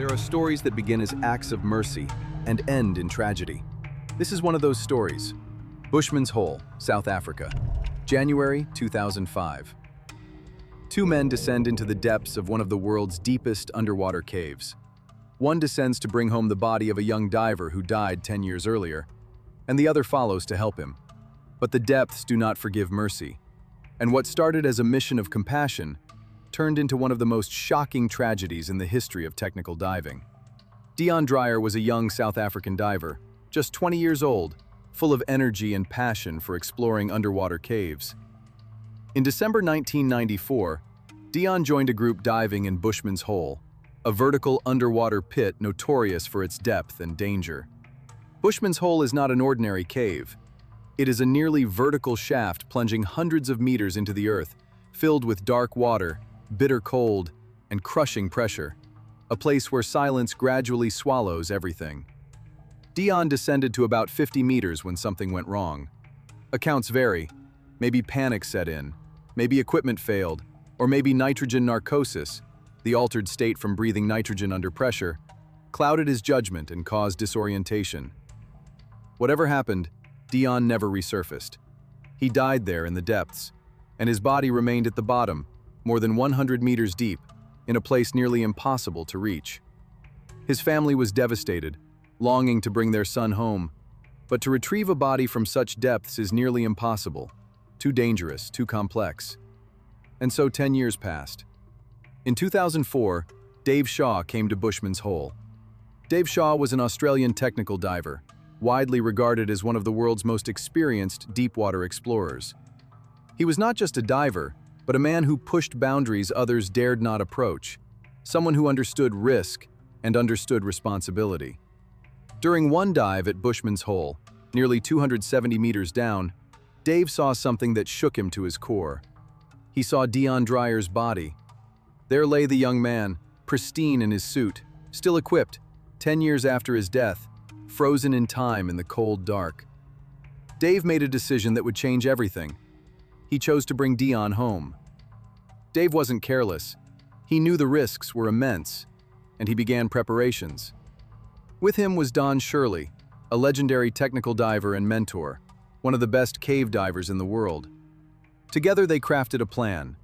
There are stories that begin as acts of mercy and end in tragedy. This is one of those stories. Bushman's Hole, South Africa, January 2005. Two men descend into the depths of one of the world's deepest underwater caves. One descends to bring home the body of a young diver who died 10 years earlier, and the other follows to help him. But the depths do not forgive mercy, and what started as a mission of compassion turned into one of the most shocking tragedies in the history of technical diving. Deon Dreyer was a young South African diver, just 20 years old, full of energy and passion for exploring underwater caves. In December 1994, Deon joined a group diving in Bushman's Hole, a vertical underwater pit notorious for its depth and danger. Bushman's Hole is not an ordinary cave. It is a nearly vertical shaft plunging hundreds of meters into the earth, filled with dark water, bitter cold, and crushing pressure, a place where silence gradually swallows everything. Deon descended to about 50 meters when something went wrong. Accounts vary. Maybe panic set in, maybe equipment failed, or maybe nitrogen narcosis, the altered state from breathing nitrogen under pressure, clouded his judgment and caused disorientation. Whatever happened, Deon never resurfaced. He died there in the depths, and his body remained at the bottom, more than 100 meters deep, in a place nearly impossible to reach. His family was devastated, longing to bring their son home, but to retrieve a body from such depths is nearly impossible, too dangerous, too complex. And so 10 years passed. In 2004, Dave Shaw came to Bushman's Hole. Dave Shaw was an Australian technical diver, widely regarded as one of the world's most experienced deep-water explorers. He was not just a diver, but a man who pushed boundaries others dared not approach, someone who understood risk and understood responsibility. During one dive at Bushman's Hole, nearly 270 meters down, Dave saw something that shook him to his core. He saw Deon Dreyer's body. There lay the young man, pristine in his suit, still equipped, 10 years after his death, frozen in time in the cold dark. Dave made a decision that would change everything. He chose to bring Deon home. Dave wasn't careless. He knew the risks were immense, and he began preparations. With him was Don Shirley, a legendary technical diver and mentor, one of the best cave divers in the world. Together they crafted a plan.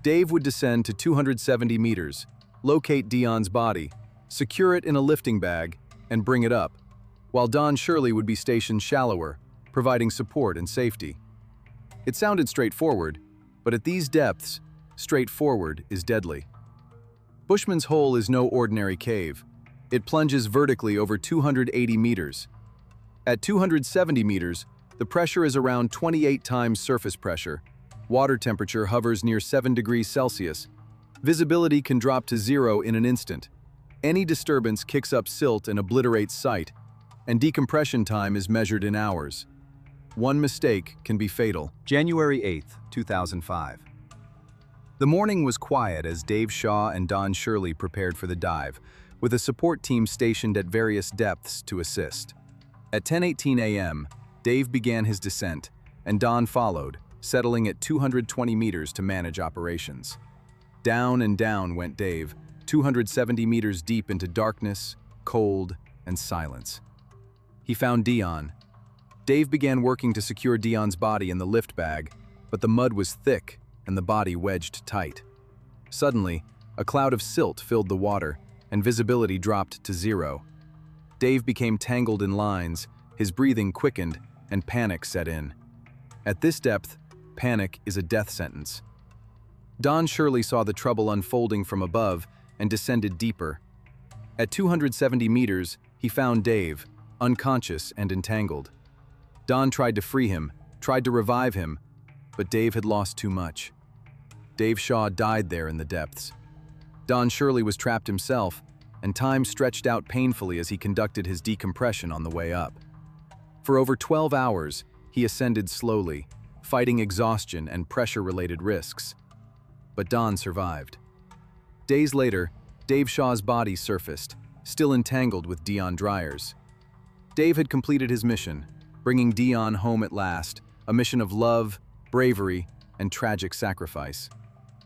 Dave would descend to 270 meters, locate Deon's body, secure it in a lifting bag, and bring it up, while Don Shirley would be stationed shallower, providing support and safety. It sounded straightforward, but at these depths, straightforward is deadly. Bushman's Hole is no ordinary cave. It plunges vertically over 280 meters. At 270 meters, the pressure is around 28 times surface pressure. Water temperature hovers near 7 degrees Celsius. Visibility can drop to zero in an instant. Any disturbance kicks up silt and obliterates sight, and decompression time is measured in hours. One mistake can be fatal. January 8, 2005. The morning was quiet as Dave Shaw and Don Shirley prepared for the dive, with a support team stationed at various depths to assist. At 10:18 a.m., Dave began his descent, and Don followed, settling at 220 meters to manage operations. Down and down went Dave, 270 meters deep into darkness, cold, and silence. He found Deon. Dave began working to secure Deon's body in the lift bag, but the mud was thick and the body wedged tight. Suddenly, a cloud of silt filled the water, and visibility dropped to zero. Dave became tangled in lines, his breathing quickened, and panic set in. At this depth, panic is a death sentence. Don Shirley saw the trouble unfolding from above and descended deeper. At 270 meters, he found Dave, unconscious and entangled. Don tried to free him, tried to revive him, but Dave had lost too much. Dave Shaw died there in the depths. Don Shirley was trapped himself, and time stretched out painfully as he conducted his decompression on the way up. For over 12 hours, he ascended slowly, fighting exhaustion and pressure-related risks. But Don survived. Days later, Dave Shaw's body surfaced, still entangled with Deon Dreyer's. Dave had completed his mission, bringing Deon home at last, a mission of love, bravery, and tragic sacrifice.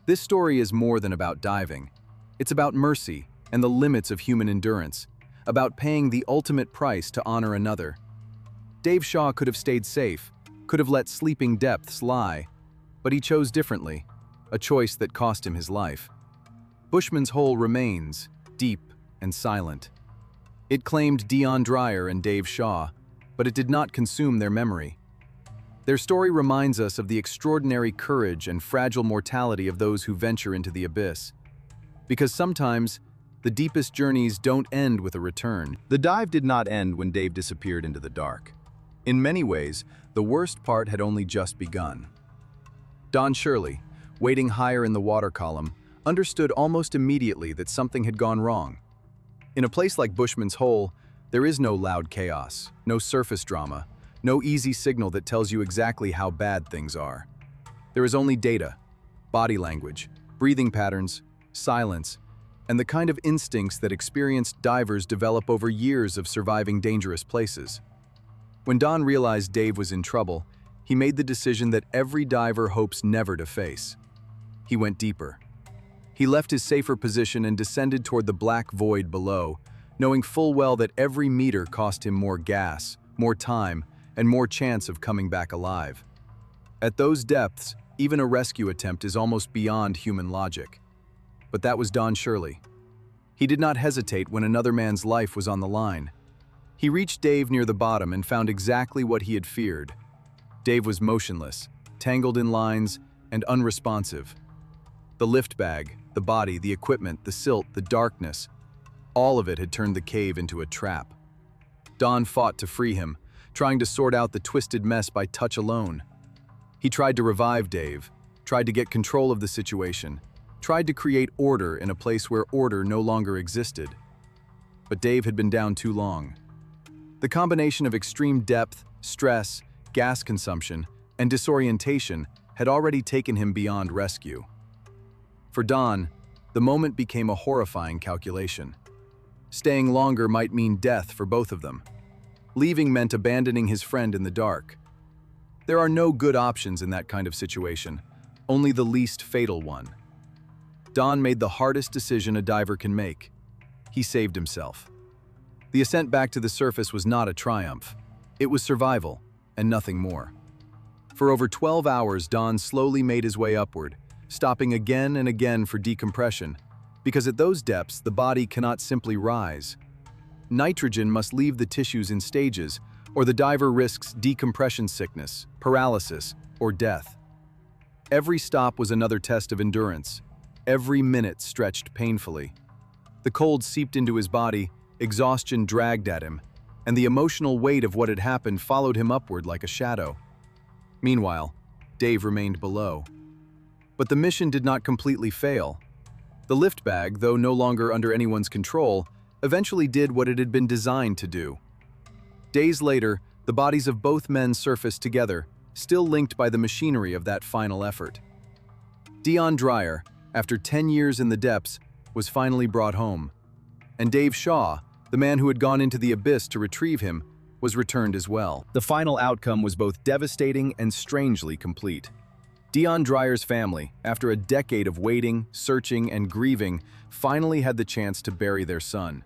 This story is more than about diving. It's about mercy, and the limits of human endurance, about paying the ultimate price to honor another. Dave Shaw could have stayed safe, could have let sleeping depths lie, but he chose differently, a choice that cost him his life. Bushman's hole remains, deep and silent. It claimed Deon Dreyer and Dave Shaw, but it did not consume their memory. Their story reminds us of the extraordinary courage and fragile mortality of those who venture into the abyss. Because sometimes, the deepest journeys don't end with a return. The dive did not end when Dave disappeared into the dark. In many ways, the worst part had only just begun. Don Shirley, waiting higher in the water column, understood almost immediately that something had gone wrong. In a place like Bushman's Hole, there is no loud chaos, no surface drama, no easy signal that tells you exactly how bad things are. There is only data, body language, breathing patterns, silence, and the kind of instincts that experienced divers develop over years of surviving dangerous places. When Don realized Dave was in trouble, he made the decision that every diver hopes never to face. He went deeper. He left his safer position and descended toward the black void below, knowing full well that every meter cost him more gas, more time, and more chance of coming back alive. At those depths, even a rescue attempt is almost beyond human logic. But that was Don Shirley. He did not hesitate when another man's life was on the line. He reached Dave near the bottom and found exactly what he had feared. Dave was motionless, tangled in lines, and unresponsive. The lift bag, the body, the equipment, the silt, the darkness, all of it had turned the cave into a trap. Don fought to free him, trying to sort out the twisted mess by touch alone. He tried to revive Dave, tried to get control of the situation, tried to create order in a place where order no longer existed. But Dave had been down too long. The combination of extreme depth, stress, gas consumption, and disorientation had already taken him beyond rescue. For Don, the moment became a horrifying calculation. Staying longer might mean death for both of them. Leaving meant abandoning his friend in the dark. There are no good options in that kind of situation, only the least fatal one. Don made the hardest decision a diver can make. He saved himself. The ascent back to the surface was not a triumph. It was survival, and nothing more. For over 12 hours, Don slowly made his way upward, stopping again and again for decompression, because at those depths, the body cannot simply rise. Nitrogen must leave the tissues in stages, or the diver risks decompression sickness, paralysis, or death. Every stop was another test of endurance. Every minute stretched painfully. The cold seeped into his body, exhaustion dragged at him, and the emotional weight of what had happened followed him upward like a shadow. Meanwhile, Dave remained below. But the mission did not completely fail. The lift bag, though no longer under anyone's control, eventually did what it had been designed to do. Days later, the bodies of both men surfaced together, still linked by the machinery of that final effort. Deon Dreyer, after 10 years in the depths, was finally brought home. And Dave Shaw, the man who had gone into the abyss to retrieve him, was returned as well. The final outcome was both devastating and strangely complete. Deon Dreyer's family, after a decade of waiting, searching, and grieving, finally had the chance to bury their son.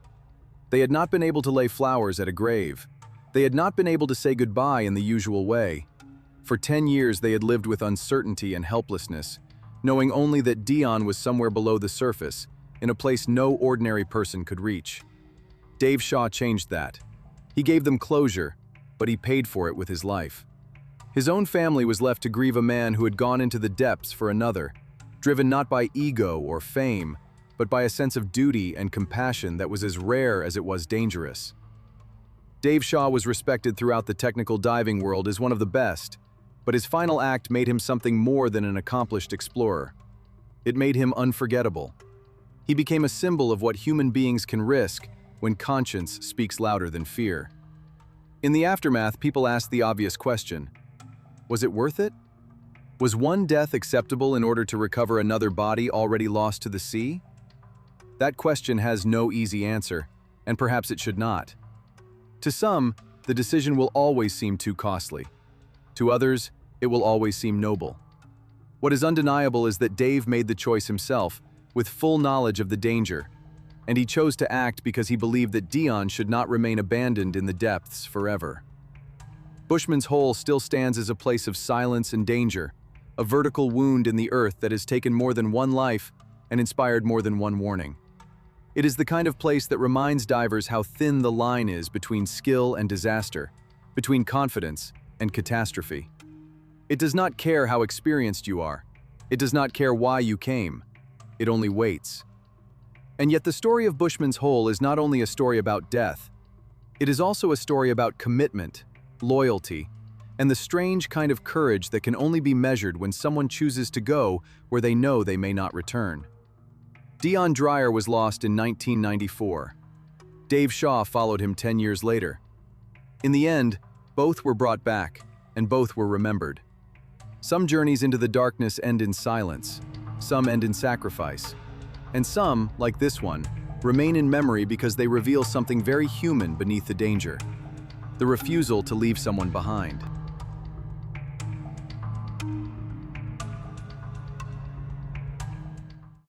They had not been able to lay flowers at a grave. They had not been able to say goodbye in the usual way. For 10 years they had lived with uncertainty and helplessness, knowing only that Deon was somewhere below the surface, in a place no ordinary person could reach. Dave Shaw changed that. He gave them closure, but he paid for it with his life. His own family was left to grieve a man who had gone into the depths for another, driven not by ego or fame, but by a sense of duty and compassion that was as rare as it was dangerous. Dave Shaw was respected throughout the technical diving world as one of the best, but his final act made him something more than an accomplished explorer. It made him unforgettable. He became a symbol of what human beings can risk when conscience speaks louder than fear. In the aftermath, people asked the obvious question: was it worth it? Was one death acceptable in order to recover another body already lost to the sea? That question has no easy answer, and perhaps it should not. To some, the decision will always seem too costly. To others, it will always seem noble. What is undeniable is that Dave made the choice himself, with full knowledge of the danger. and he chose to act because he believed that Deon should not remain abandoned in the depths forever. Bushman's Hole still stands as a place of silence and danger, a vertical wound in the earth that has taken more than one life and inspired more than one warning. It is the kind of place that reminds divers how thin the line is between skill and disaster, between confidence and catastrophe. It does not care how experienced you are. It does not care why you came. It only waits. And yet the story of Bushman's Hole is not only a story about death. It is also a story about commitment, loyalty, and the strange kind of courage that can only be measured when someone chooses to go where they know they may not return. Deon Dreyer was lost in 1994. Dave Shaw followed him 10 years later. In the end, both were brought back, and both were remembered. Some journeys into the darkness end in silence, some end in sacrifice, and some, like this one, remain in memory because they reveal something very human beneath the danger: the refusal to leave someone behind.